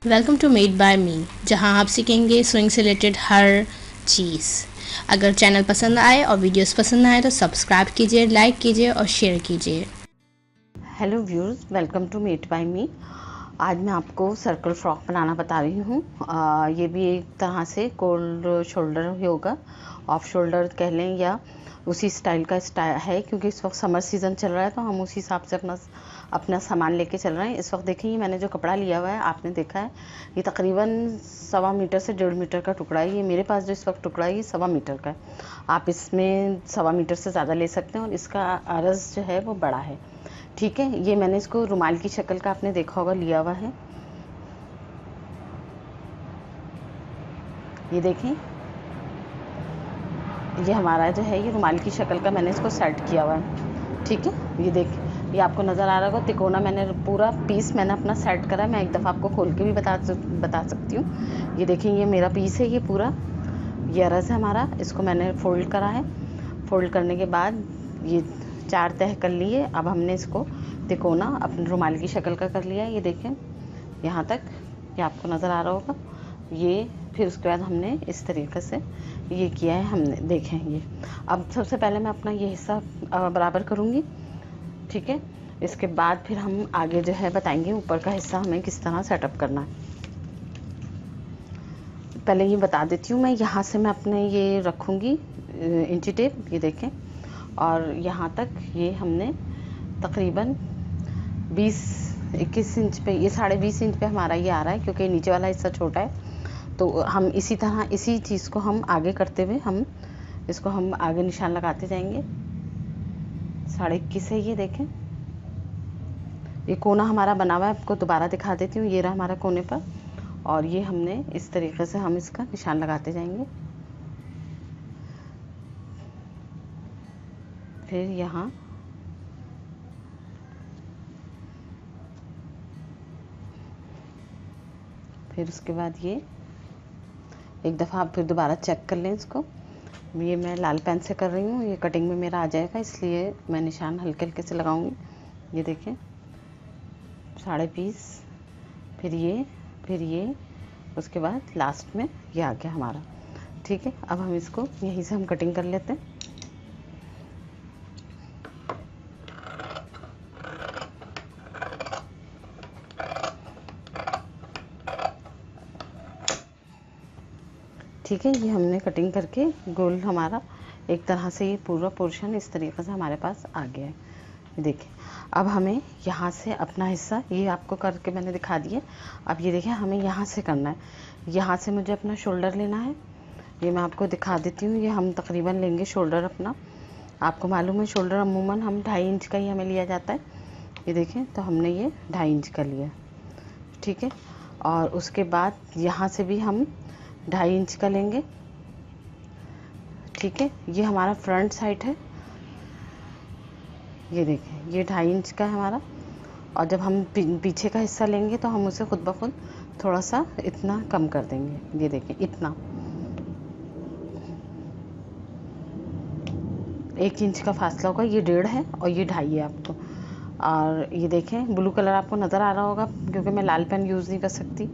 Welcome to made by मी, जहां आप सीखेंगे स्विंग से रिलेटेड हर चीज़। अगर चैनल पसंद आए और वीडियोस पसंद आए तो सब्सक्राइब कीजिए, लाइक कीजिए और शेयर कीजिए। Hello viewers, welcome to made by me. आज मैं आपको सर्कल फ्रॉक बनाना बता रही हूँ। ये भी एक तरह से कोल्ड शोल्डर ही होगा, ऑफ शोल्डर कह लें, या उसी स्टाइल का स्टाइल है, क्योंकि इस वक्त समर सीज़न चल रहा है तो हम उसी हिसाब से अपना सामान लेके चल रहे हैं। इस वक्त देखिए, मैंने जो कपड़ा लिया हुआ है, आपने देखा है, ये तकरीबन 1.25 मीटर से 1.5 मीटर का टुकड़ा है। ये मेरे पास जो इस वक्त टुकड़ा है, ये 1.25 मीटर का है। आप इसमें 1.25 मीटर से ज़्यादा ले सकते हैं और इसका अर्ज़ जो है वो बड़ा है। ठीक है, ये मैंने इसको रुमाल की शक्ल का, आपने देखा होगा, लिया हुआ है। ये देखें, ये हमारा जो है, ये रुमाल की शक्ल का मैंने इसको सेट किया हुआ है। ठीक है, ये देख, ये आपको नज़र आ रहा होगा, तिकोना मैंने पूरा पीस मैंने अपना सेट करा है। मैं एक दफ़ा आपको खोल के भी बता सकती हूँ। ये देखें, ये मेरा पीस है, ये पूरा, ये अरज़ है हमारा। इसको मैंने फ़ोल्ड करा है। फ़ोल्ड करने के बाद ये 4 तह कर लिए। अब हमने इसको तिकोना अपने रुमाल की शक्ल का कर लिया है। ये देखें, यहाँ तक, ये आपको नज़र आ रहा होगा ये। फिर उसके बाद हमने इस तरीके से ये किया है हमने, देखें ये। अब सबसे पहले मैं अपना ये हिस्सा बराबर करूँगी। ठीक है, इसके बाद फिर हम आगे जो है बताएंगे ऊपर का हिस्सा हमें किस तरह सेटअप करना है। पहले ये बता देती हूँ, मैं यहाँ से मैं अपने ये रखूँगी इंची टेप, ये देखें, और यहाँ तक ये हमने तकरीबन 20-21 इंच पे, ये 20.5 इंच पे हमारा ये आ रहा है, क्योंकि नीचे वाला हिस्सा छोटा है। तो हम इसी तरह इसी चीज़ को हम आगे करते हुए हम इसको हम आगे निशान लगाते जाएंगे। 21.5 है, ये देखें। ये कोना हमारा बना हुआ है, आपको दोबारा दिखा देती हूँ। ये रहा हमारा कोने पर, और ये हमने इस तरीके से हम इसका निशान लगाते जाएंगे। फिर यहाँ फिर उसके बाद ये एक दफ़ा आप फिर दोबारा चेक कर लें इसको। ये मैं लाल पेन से कर रही हूँ, ये कटिंग में मेरा आ जाएगा, इसलिए मैं निशान हल्के हल्के से लगाऊंगी। ये देखें, 20.5, फिर ये, उसके बाद लास्ट में ये आ गया हमारा। ठीक है, अब हम इसको यहीं से हम कटिंग कर लेते हैं। ठीक है, ये हमने कटिंग करके गोल हमारा एक तरह से ये पूरा पोर्शन इस तरीके से हमारे पास आ गया है। देखिए, अब हमें यहाँ से अपना हिस्सा, ये आपको करके मैंने दिखा दिया। अब ये देखिए, हमें यहाँ से करना है। यहाँ से मुझे अपना शोल्डर लेना है। ये मैं आपको दिखा देती हूँ। ये हम तकरीबन लेंगे शोल्डर अपना, आपको मालूम है शोल्डर अमूमन हम 2.5 इंच का ही हमें लिया जाता है। ये देखें, तो हमने ये 2.5 इंच का लिया। ठीक है, और उसके बाद यहाँ से भी हम 2.5 इंच का लेंगे। ठीक है, ये हमारा फ्रंट साइड है। ये देखें, ये 2.5 इंच का है हमारा। और जब हम पीछे का हिस्सा लेंगे तो हम उसे खुद ब खुद थोड़ा सा इतना कम कर देंगे। ये देखें, इतना 1 इंच का फासला होगा। ये 1.5 है और ये 2.5 है आपको। और ये देखें, ब्लू कलर आपको नज़र आ रहा होगा, क्योंकि मैं लाल पेन यूज़ नहीं कर सकती।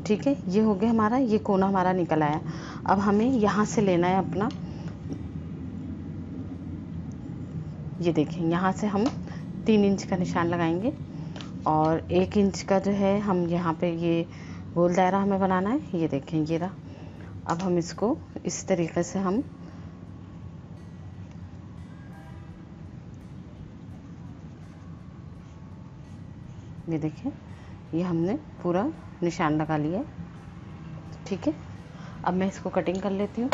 ठीक है, ये हो गया हमारा, ये कोना हमारा निकल आया। अब हमें यहाँ से लेना है अपना, ये देखें, यहाँ से हम 3 इंच का निशान लगाएंगे, और 1 इंच का जो है हम यहाँ पे ये गोल दायरा हमें बनाना है। ये देखें, ये रहा। अब हम इसको इस तरीके से हम ये देखें, ये हमने पूरा निशान लगा लिया है। ठीक है, अब मैं इसको कटिंग कर लेती हूँ।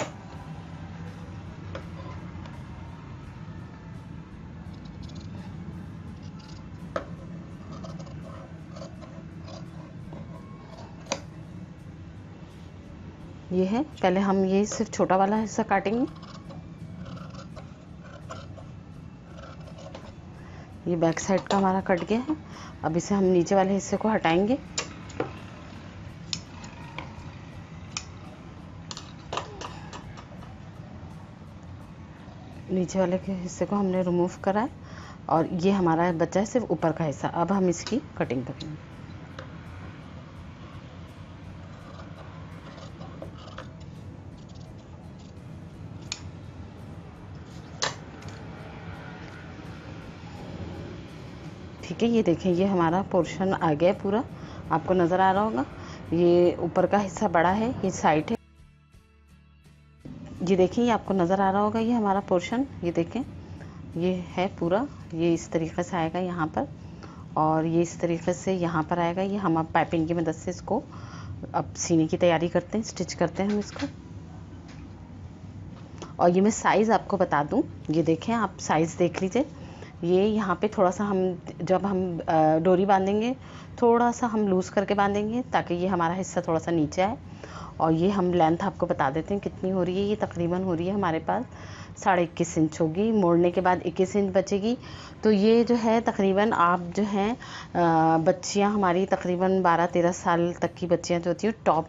ये है, पहले हम ये सिर्फ छोटा वाला हिस्सा काटेंगे। ये बैक साइड का हमारा कट गया है। अब इसे हम नीचे वाले हिस्से को हटाएंगे। नीचे वाले के हिस्से को हमने रिमूव करा है। और ये हमारा बचा है सिर्फ ऊपर का हिस्सा। अब हम इसकी कटिंग करेंगे। ठीक है, ये देखें, ये हमारा पोर्शन आ गया है पूरा, आपको नज़र आ रहा होगा। ये ऊपर का हिस्सा बड़ा है, ये साइड है। ये देखें, ये आपको नज़र आ रहा होगा, ये हमारा पोर्शन, ये देखें, ये है पूरा। ये इस तरीके से आएगा यहाँ पर, और ये इस तरीके से यहाँ पर आएगा। ये हम अब पाइपिंग की मदद से इसको अब सीने की तैयारी करते हैं, स्टिच करते हैं हम इसको। और ये मैं साइज़ आपको बता दूं, ये देखें, आप साइज़ देख लीजिए। ये यहाँ पे थोड़ा सा हम, जब हम डोरी बांधेंगे, थोड़ा सा हम लूज़ करके बांधेंगे ताकि ये हमारा हिस्सा थोड़ा सा नीचे आए। और ये हम लेंथ आपको बता देते हैं कितनी हो रही है। ये तकरीबन हो रही है हमारे पास 21.5 इंच होगी। मोड़ने के बाद 21 इंच बचेगी। तो ये जो है तकरीबन, आप जो हैं बच्चियाँ हमारी तकरीबन 12-13 साल तक की बच्चियाँ जो होती हैं टॉप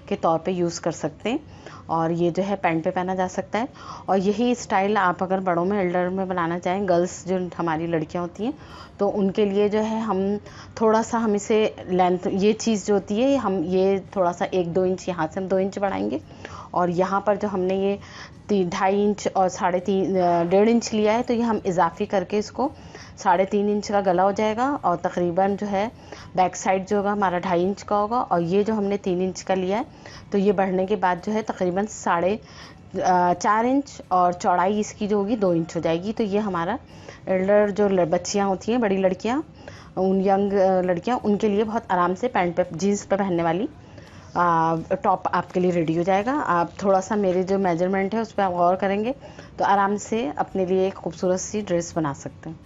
के तौर पे यूज़ कर सकते हैं। और ये जो है पैंट पे पहना जा सकता है। और यही स्टाइल आप अगर बड़ों में, एल्डर में बनाना चाहें, गर्ल्स जो हमारी लड़कियां होती हैं, तो उनके लिए जो है हम थोड़ा सा, हम इसे लेंथ, ये चीज़ जो होती है, हम ये थोड़ा सा 1-2 इंच यहाँ से हम 2 इंच बढ़ाएंगे। और यहाँ पर जो हमने ये 2.5 इंच और 1.5 इंच लिया है, तो ये हम इजाफी करके इसको 3.5 इंच का गला हो जाएगा। और तकरीबन जो है बैक साइड जो होगा हमारा 2.5 इंच का होगा। और ये जो हमने 3 इंच का लिया है, तो ये बढ़ने के बाद जो है तकरीबन 4.5 इंच, और चौड़ाई इसकी जो होगी 2 इंच हो जाएगी। तो ये हमारा एल्डर जो बच्चियाँ होती हैं, बड़ी लड़कियाँ, उन यंग लड़कियाँ, उनके लिए बहुत आराम से पैंट पे, जीन्स पे पहनने वाली टॉप आपके लिए रेडी हो जाएगा। आप थोड़ा सा मेरे जो मेजरमेंट है उस पर आप गौर करेंगे तो आराम से अपने लिए एक खूबसूरत सी ड्रेस बना सकते हैं।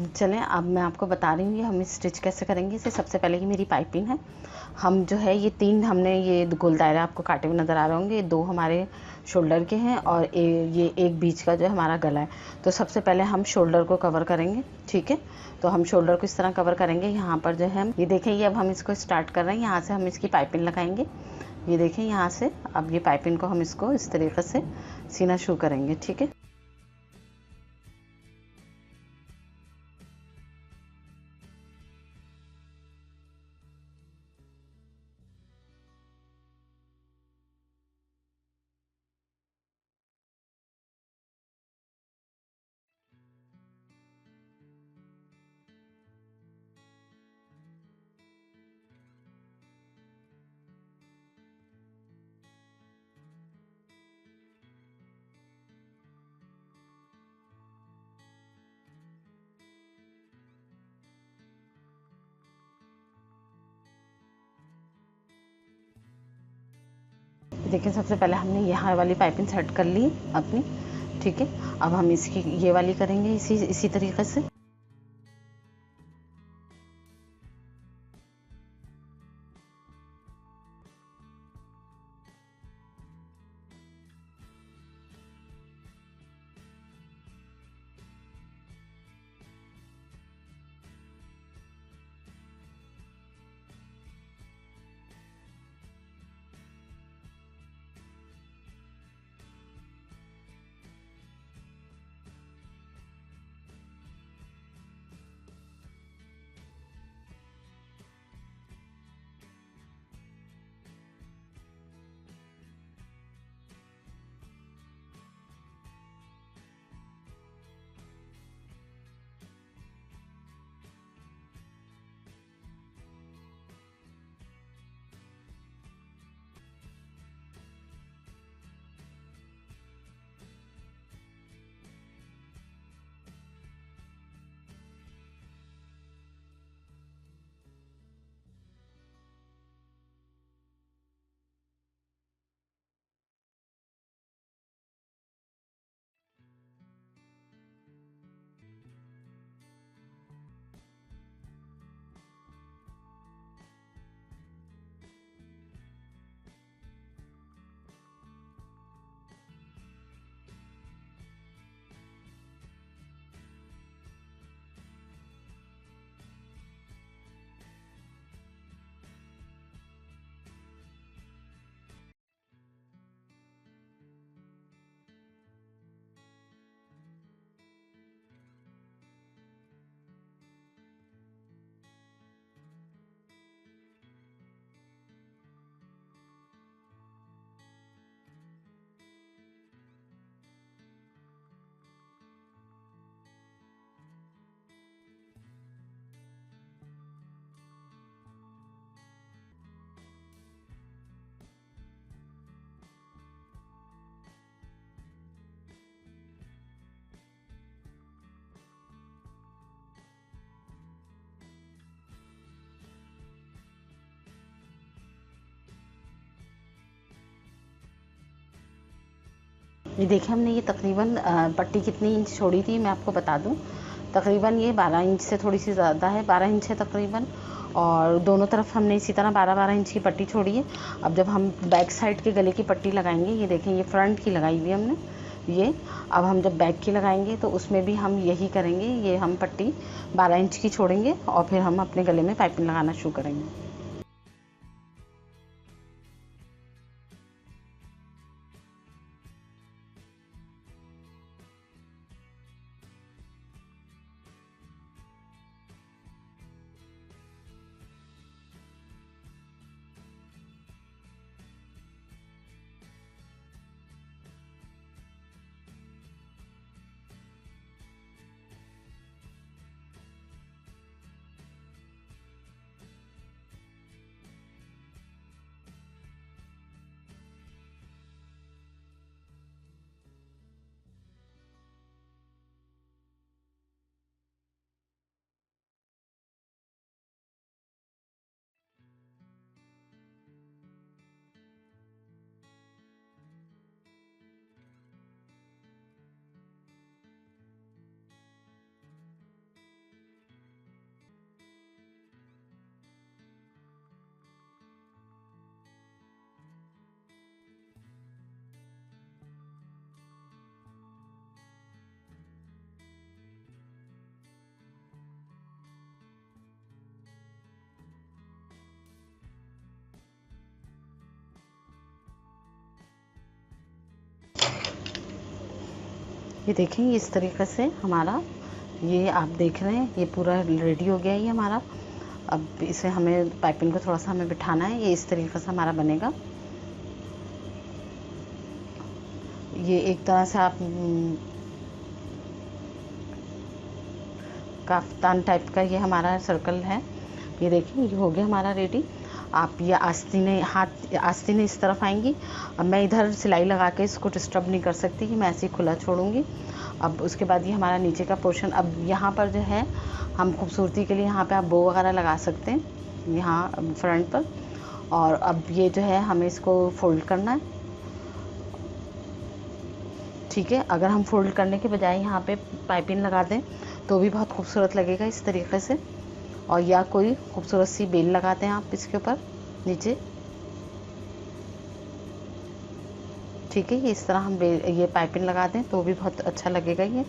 चलें, अब मैं आपको बता रही हूँ हम स्टिच कैसे करेंगे। इसे सबसे पहले ही मेरी पाइपिंग है। हम जो है ये 3 हमने ये गोल दायरा आपको काटे हुए नज़र आ रहे होंगे। 2 हमारे शोल्डर के हैं और ये एक बीच का जो है हमारा गला है। तो सबसे पहले हम शोल्डर को कवर करेंगे। ठीक है, तो हम शोल्डर को इस तरह कवर करेंगे। यहाँ पर जो है हम ये देखें, ये अब हम इसको स्टार्ट कर रहे हैं। यहाँ से हम इसकी पाइपिंग लगाएंगे। ये देखें, यहाँ से अब ये पाइपिंग को हम इसको इस तरीके से सीना शुरू करेंगे। ठीक है, देखिए, सबसे पहले हमने यहाँ वाली पाइपिंग सेट कर ली अपनी। ठीक है, अब हम इसकी ये वाली करेंगे इसी तरीके से। ये देखिए हमने ये तकरीबन पट्टी कितनी इंच छोड़ी थी मैं आपको बता दूं। तकरीबन ये 12 इंच से थोड़ी सी ज़्यादा है, 12 इंच है तकरीबन। और दोनों तरफ हमने इसी तरह 12-12 इंच की पट्टी छोड़ी है। अब जब हम बैक साइड के गले की पट्टी लगाएंगे, ये देखें ये फ्रंट की लगाई हुई हमने ये। अब हम जब बैक की लगाएंगे तो उसमें भी हम यही करेंगे, ये हम पट्टी 12 इंच की छोड़ेंगे और फिर हम अपने गले में पाइपिंग लगाना शुरू करेंगे। ये देखें इस तरीके से हमारा ये आप देख रहे हैं ये पूरा रेडी हो गया ये हमारा। अब इसे हमें पाइपिंग को थोड़ा सा हमें बिठाना है, ये इस तरीके से हमारा बनेगा। ये एक तरह से आप काफ्तान टाइप का ये हमारा सर्कल है। ये देखिए ये हो गया हमारा रेडी। आप ये आस्तीनें इस तरफ आएंगी। अब मैं इधर सिलाई लगा के इसको डिस्टर्ब नहीं कर सकती कि मैं ऐसे ही खुला छोड़ूंगी। अब उसके बाद ये हमारा नीचे का पोर्शन, अब यहाँ पर जो है हम खूबसूरती के लिए यहाँ पे आप बो वगैरह लगा सकते हैं यहाँ फ्रंट पर। और अब ये जो है हमें इसको फोल्ड करना है, ठीक है। अगर हम फोल्ड करने के बजाय यहाँ पे पाइपिंग लगा दें तो भी बहुत खूबसूरत लगेगा इस तरीके से। और या कोई खूबसूरत सी बेल लगा दें आप इसके ऊपर नीचे, ठीक है। इस तरह हम ये पाइपिंग लगा दें तो भी बहुत अच्छा लगेगा ये।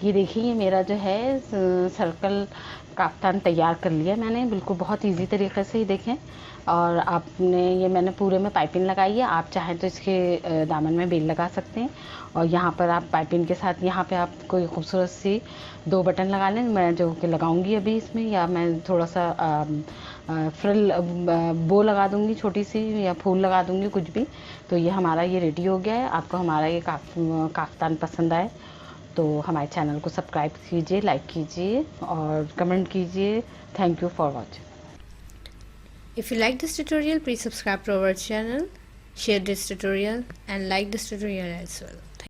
ये देखिए, ये मेरा जो है सर्कल काफ्तान तैयार कर लिया मैंने, बिल्कुल बहुत इजी तरीके से ही देखें। और आपने ये मैंने पूरे में पाइपिंग लगाई है, आप चाहें तो इसके दामन में बेल लगा सकते हैं। और यहाँ पर आप पाइपिंग के साथ यहाँ पे आप कोई खूबसूरत सी 2 बटन लगा लें, मैं जो कि लगाऊंगी अभी इसमें, या मैं थोड़ा सा फ्रिल बो लगा दूंगी छोटी सी, या फूल लगा दूंगी, कुछ भी। तो ये हमारा ये रेडी हो गया है। आपको हमारा ये काफ्तान पसंद आए तो हमारे चैनल को सब्सक्राइब कीजिए, लाइक कीजिए और कमेंट कीजिए। Thank you for watching. If you like this tutorial, please subscribe to our channel, share this tutorial and like this tutorial as well.